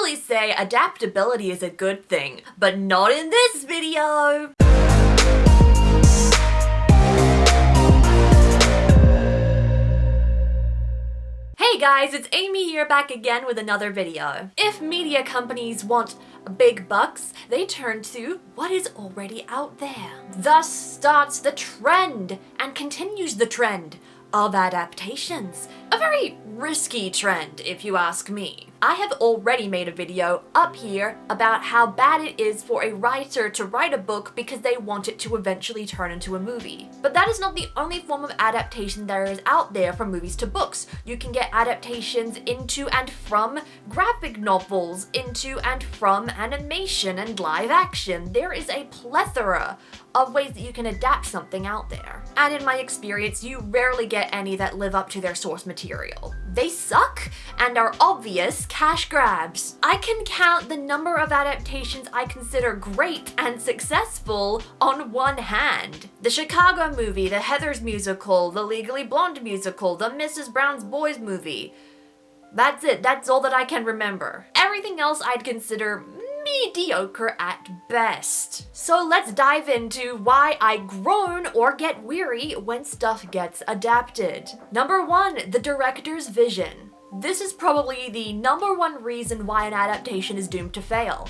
usually say adaptability is a good thing, but not in this video! Hey guys, it's Amy here back again with another video. If media companies want big bucks, they turn to what is already out there. Thus starts the trend, and continues the trend, of adaptations. A very risky trend, if you ask me. I have already made a video up here about how bad it is for a writer to write a book because they want it to eventually turn into a movie. But that is not the only form of adaptation there is out there from movies to books. You can get adaptations into and from graphic novels, into and from animation and live action. There is a plethora of ways that you can adapt something out there. And in my experience, you rarely get any that live up to their source material. They suck and are obvious cash grabs. I can count the number of adaptations I consider great and successful on one hand. The Chicago movie, the Heathers musical, the Legally Blonde musical, the Mrs. Brown's Boys movie. That's it, that's all that I can remember. Everything else I'd consider mediocre at best. So let's dive into why I groan or get weary when stuff gets adapted. Number 1, the director's vision. This is probably the number 1 reason why an adaptation is doomed to fail.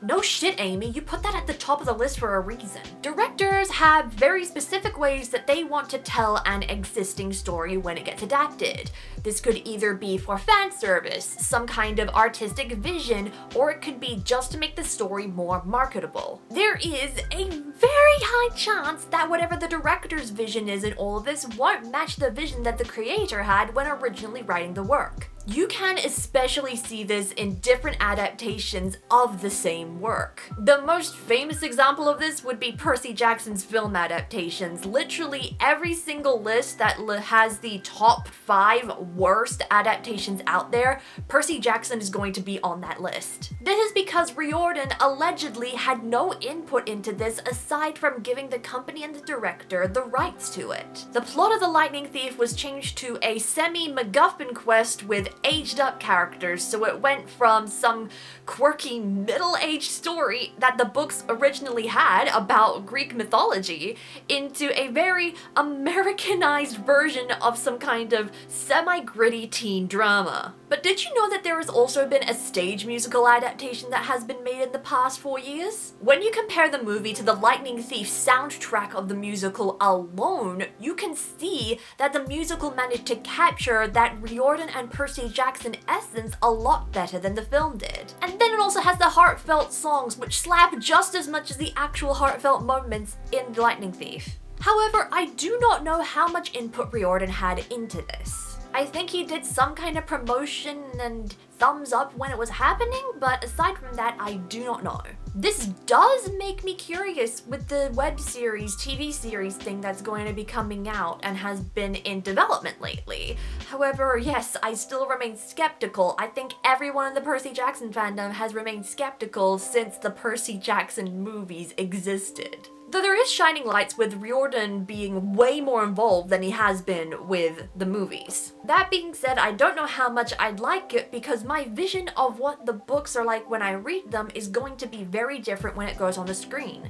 No shit, Amy, you put that at the top of the list for a reason. Directors have very specific ways that they want to tell an existing story when it gets adapted. This could either be for fan service, some kind of artistic vision, or it could be just to make the story more marketable. There is a very high chance that whatever the director's vision is in all of this won't match the vision that the creator had when originally writing the work. You can especially see this in different adaptations of the same work. The most famous example of this would be Percy Jackson's film adaptations. Literally every single list that has the top 5 worst adaptations out there, Percy Jackson is going to be on that list. This is because Riordan allegedly had no input into this aside from giving the company and the director the rights to it. The plot of The Lightning Thief was changed to a semi-MacGuffin quest with aged up characters, so it went from some quirky middle-aged story that the books originally had about Greek mythology into a very Americanized version of some kind of semi-gritty teen drama. But did you know that there has also been a stage musical adaptation that has been made in the past 4 years? When you compare the movie to the Lightning Thief soundtrack of the musical alone, you can see that the musical managed to capture that Riordan and Percy Jackson essence a lot better than the film did. And then it also has the heartfelt songs which slap just as much as the actual heartfelt moments in The Lightning Thief. However, I do not know how much input Riordan had into this. I think he did some kind of promotion and thumbs up when it was happening, but aside from that, I do not know. This does make me curious with the web series, TV series thing that's going to be coming out and has been in development lately. However, yes, I still remain skeptical. I think everyone in the Percy Jackson fandom has remained skeptical since the Percy Jackson movies existed. Though there is shining lights with Riordan being way more involved than he has been with the movies. That being said, I don't know how much I'd like it because my vision of what the books are like when I read them is going to be very different when it goes on the screen.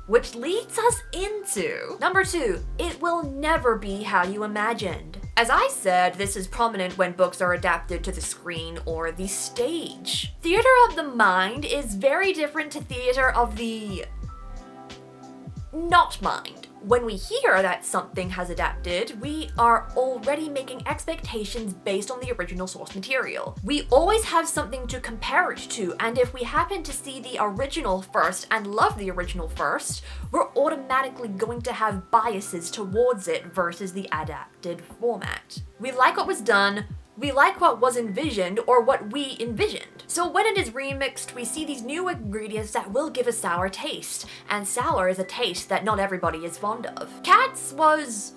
Which leads us into number 2, it will never be how you imagined. As I said, this is prominent when books are adapted to the screen or the stage. Theater of the mind is very different to theater of the not mind. When we hear that something has adapted, we are already making expectations based on the original source material. We always have something to compare it to, and if we happen to see the original first and love the original first, we're automatically going to have biases towards it versus the adapted format. We like what was done, we like what was envisioned or what we envisioned. So when it is remixed, we see these new ingredients that will give a sour taste, and sour is a taste that not everybody is fond of. Cats was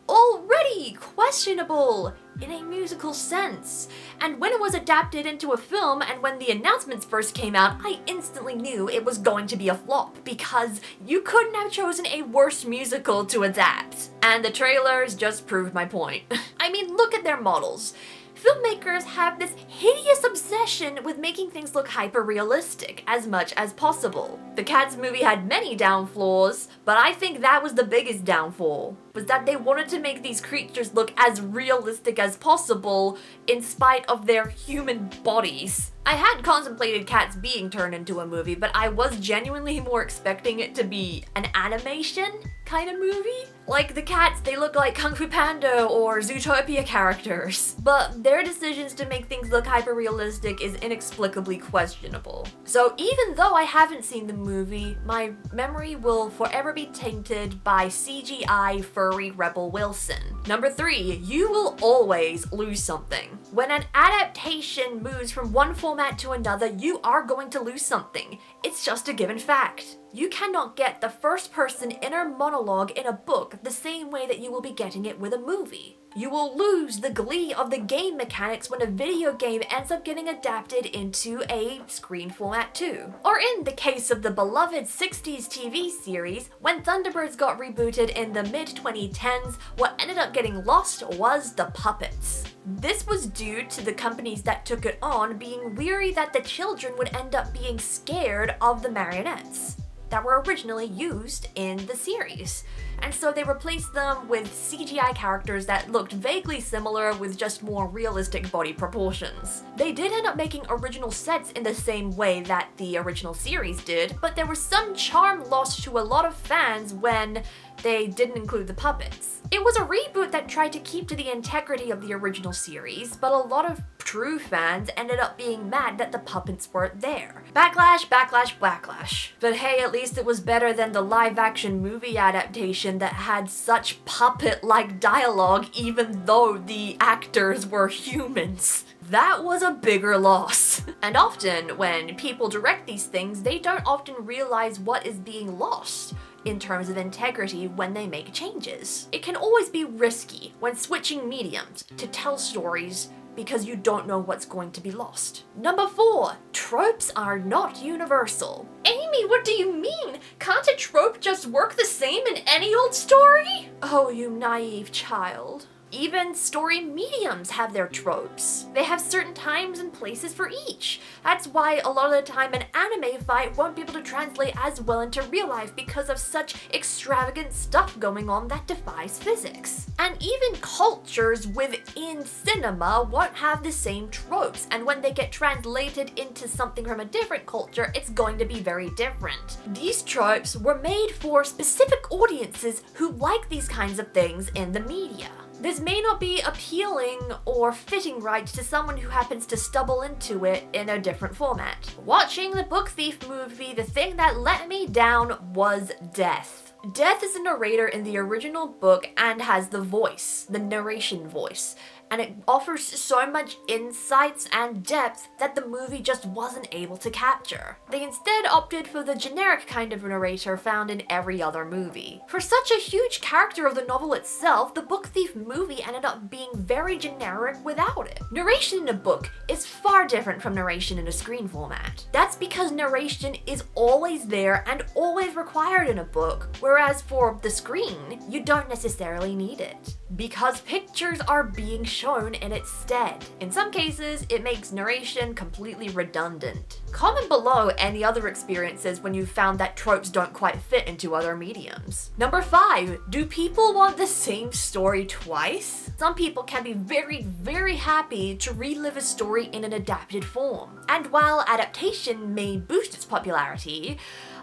already questionable in a musical sense, and when it was adapted into a film and when the announcements first came out, I instantly knew it was going to be a flop because you couldn't have chosen a worse musical to adapt. And the trailers just proved my point. I mean, look at their models. Filmmakers have this hideous obsession obsession with making things look hyper-realistic as much as possible. The Cats movie had many downfalls, but I think that was the biggest downfall, was that they wanted to make these creatures look as realistic as possible in spite of their human bodies. I had contemplated Cats being turned into a movie, but I was genuinely more expecting it to be an animation kind of movie. Like the Cats, they look like Kung Fu Panda or Zootopia characters. But their decisions to make things look hyper-realistic is inexplicably questionable. So even though I haven't seen the movie, my memory will forever be tainted by CGI furry Rebel Wilson. Number 3, you will always lose something. When an adaptation moves from one format to another, you are going to lose something. It's just a given fact. You cannot get the first-person inner monologue in a book the same way that you will be getting it with a movie. You will lose the glee of the game mechanics when a video game ends up getting adapted into a screen format too. Or in the case of the beloved 60s TV series, when Thunderbirds got rebooted in the mid-2010s, what ended up getting lost was the puppets. This was due to the companies that took it on being weary that the children would end up being scared of the marionettes that were originally used in the series. And so they replaced them with CGI characters that looked vaguely similar with just more realistic body proportions. They did end up making original sets in the same way that the original series did, but there was some charm lost to a lot of fans when they didn't include the puppets. It was a reboot that tried to keep to the integrity of the original series, but a lot of true fans ended up being mad that the puppets weren't there. Backlash, backlash, backlash. But hey, at least it was better than the live-action movie adaptation that had such puppet-like dialogue even though the actors were humans. That was a bigger loss. And often, when people direct these things, they don't often realize what is being lost in terms of integrity when they make changes. It can always be risky when switching mediums to tell stories because you don't know what's going to be lost. Number 4, tropes are not universal. Amy, what do you mean? Can't a trope just work the same in any old story? Oh, you naive child. Even story mediums have their tropes. They have certain times and places for each. That's why a lot of the time an anime fight won't be able to translate as well into real life because of such extravagant stuff going on that defies physics. And even cultures within cinema won't have the same tropes, and when they get translated into something from a different culture, it's going to be very different. These tropes were made for specific audiences who like these kinds of things in the media. This may not be appealing or fitting right to someone who happens to stumble into it in a different format. Watching the Book Thief movie, the thing that let me down was Death. Death is a narrator in the original book and has the voice, the narration voice, and it offers so much insights and depth that the movie just wasn't able to capture. They instead opted for the generic kind of narrator found in every other movie. For such a huge character of the novel itself, the Book Thief movie ended up being very generic without it. Narration in a book is far different from narration in a screen format. That's because narration is always there and always required in a book, whereas for the screen, you don't necessarily need it, because pictures are being shown in its stead. In some cases, it makes narration completely redundant. Comment below any other experiences when you've found that tropes don't quite fit into other mediums. Number 5, do people want the same story twice? Some people can be very, very happy to relive a story in an adapted form. And while adaptation may boost its popularity,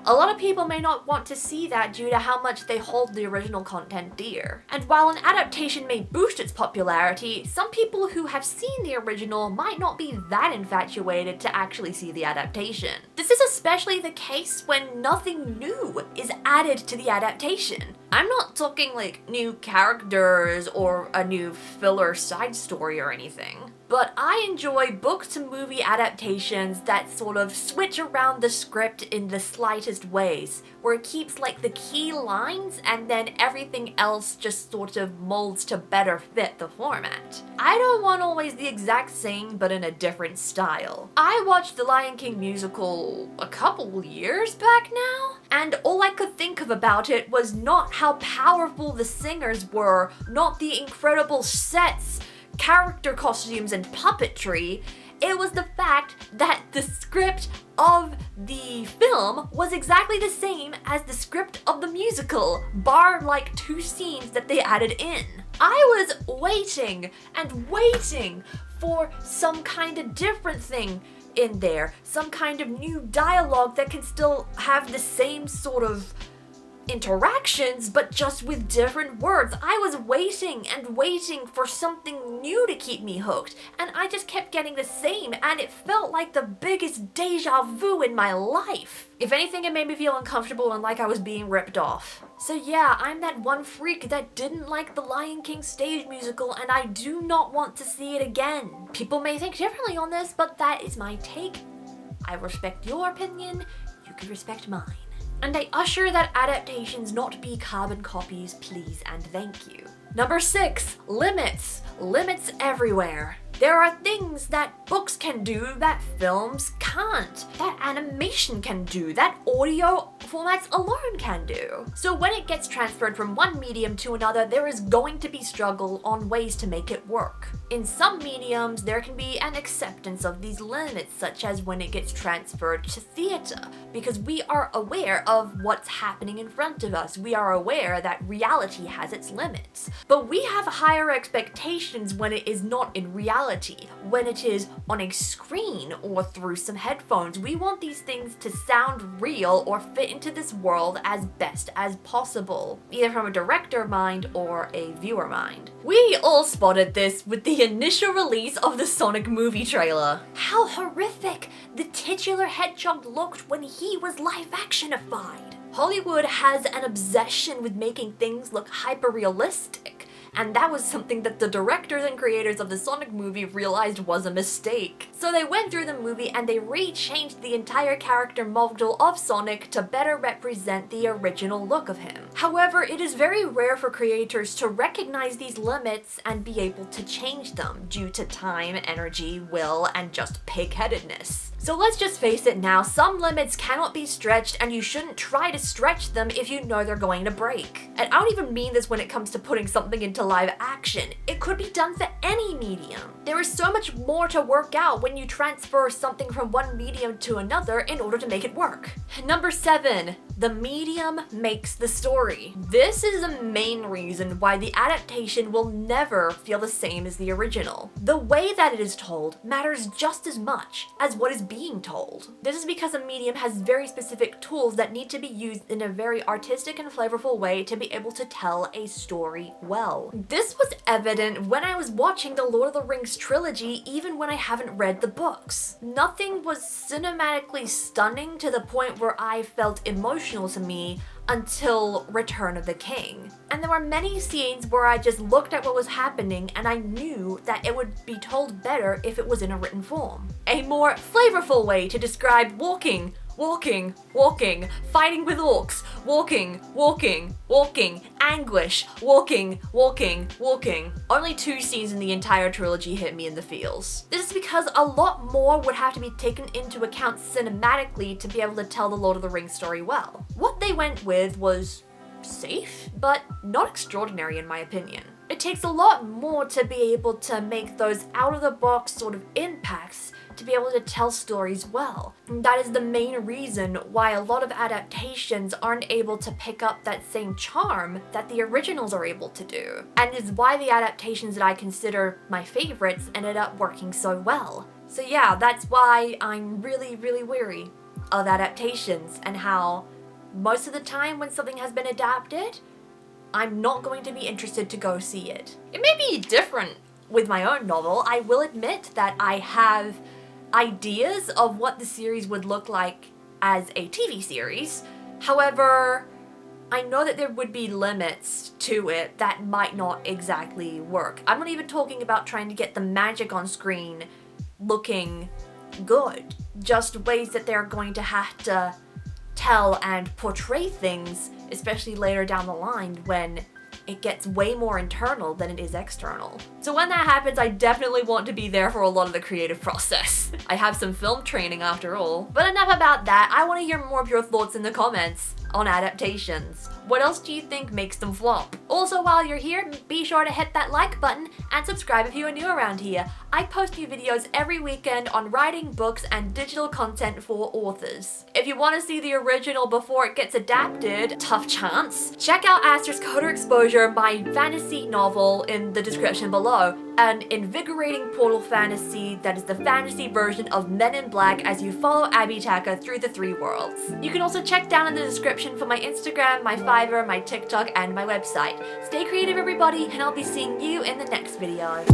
a lot of people may not want to see that due to how much they hold the original content dear. And while an adaptation may boost its popularity, some people who have seen the original might not be that infatuated to actually see the adaptation. This is especially the case when nothing new is added to the adaptation. I'm not talking like new characters or a new filler side story or anything. But I enjoy book to movie adaptations that sort of switch around the script in the slightest ways, where it keeps like the key lines and then everything else just sort of molds to better fit the format. I don't want always the exact same but in a different style. I watched the Lion King musical a couple years back now, and all I could think of about it was not how powerful the singers were, not the incredible sets, character costumes, and puppetry. It was the fact that the script of the film was exactly the same as the script of the musical, bar like 2 scenes that they added in. I was waiting and waiting for some kind of different thing in there, some kind of new dialogue that can still have the same sort of interactions, but just with different words. I was waiting and waiting for something new to keep me hooked, and I just kept getting the same, and it felt like the biggest deja vu in my life. If anything, it made me feel uncomfortable and like I was being ripped off. So yeah, I'm that one freak that didn't like the Lion King stage musical, and I do not want to see it again. People may think differently on this, but that is my take. I respect your opinion, you can respect mine. And I usher that adaptations not be carbon copies, please and thank you. Number 6, limits. Limits everywhere. There are things that books can do that films can't, that animation can do, that audio formats alone can do. So when it gets transferred from one medium to another, there is going to be struggle on ways to make it work. In some mediums, there can be an acceptance of these limits, such as when it gets transferred to theater, because we are aware of what's happening in front of us. We are aware that reality has its limits. But we have higher expectations when it is not in reality. When it is on a screen or through some headphones, we want these things to sound real or fit into this world as best as possible, either from a director mind or a viewer mind. We all spotted this with the initial release of the Sonic movie trailer. How horrific the titular hedgehog looked when he was live actionified. Hollywood has an obsession with making things look hyper-realistic, and that was something that the directors and creators of the Sonic movie realized was a mistake. So they went through the movie and they rechanged the entire character model of Sonic to better represent the original look of him. However, it is very rare for creators to recognize these limits and be able to change them due to time, energy, will, and just pig-headedness. So let's just face it now, some limits cannot be stretched and you shouldn't try to stretch them if you know they're going to break. And I don't even mean this when it comes to putting something into live action. It could be done for any medium. There is so much more to work out when you transfer something from one medium to another in order to make it work. Number 7, the medium makes the story. This is the main reason why the adaptation will never feel the same as the original. The way that it is told matters just as much as what is being told. This is because a medium has very specific tools that need to be used in a very artistic and flavorful way to be able to tell a story well. This was evident when I was watching the Lord of the Rings trilogy, even when I haven't read the books. Nothing was cinematically stunning to the point where I felt emotional to me until Return of the King. And there were many scenes where I just looked at what was happening and I knew that it would be told better if it was in a written form. A more flavorful way to describe walking, fighting with orcs, walking, anguish, walking. Only 2 scenes in the entire trilogy hit me in the feels. This is because a lot more would have to be taken into account cinematically to be able to tell the Lord of the Rings story well. What they went with was safe, but not extraordinary in my opinion. It takes a lot more to be able to make those out-of-the-box sort of impacts to be able to tell stories well. And that is the main reason why a lot of adaptations aren't able to pick up that same charm that the originals are able to do. And is why the adaptations that I consider my favorites ended up working so well. So yeah, that's why I'm really wary of adaptations and how most of the time when something has been adapted, I'm not going to be interested to go see it. It may be different with my own novel. I will admit that I have ideas of what the series would look like as a TV series. However, I know that there would be limits to it that might not exactly work. I'm not even talking about trying to get the magic on screen looking good. Just ways that they're going to have to tell and portray things, especially later down the line when it gets way more internal than it is external. So when that happens, I definitely want to be there for a lot of the creative process. I have some film training after all. But enough about that, I want to hear more of your thoughts in the comments. on adaptations. What else do you think makes them flop? Also, while you're here, be sure to hit that like button and subscribe if you are new around here. I post new videos every weekend on writing books and digital content for authors. If you want to see the original before it gets adapted, tough chance, check out ASTER'S CODA Exposure, my fantasy novel, in the description below. An invigorating portal fantasy that is the fantasy version of Men in Black as you follow Abby Taka through the 3 worlds. You can also check down in the description for my Instagram, my Fiverr, my TikTok, and my website. Stay creative, everybody, and I'll be seeing you in the next video.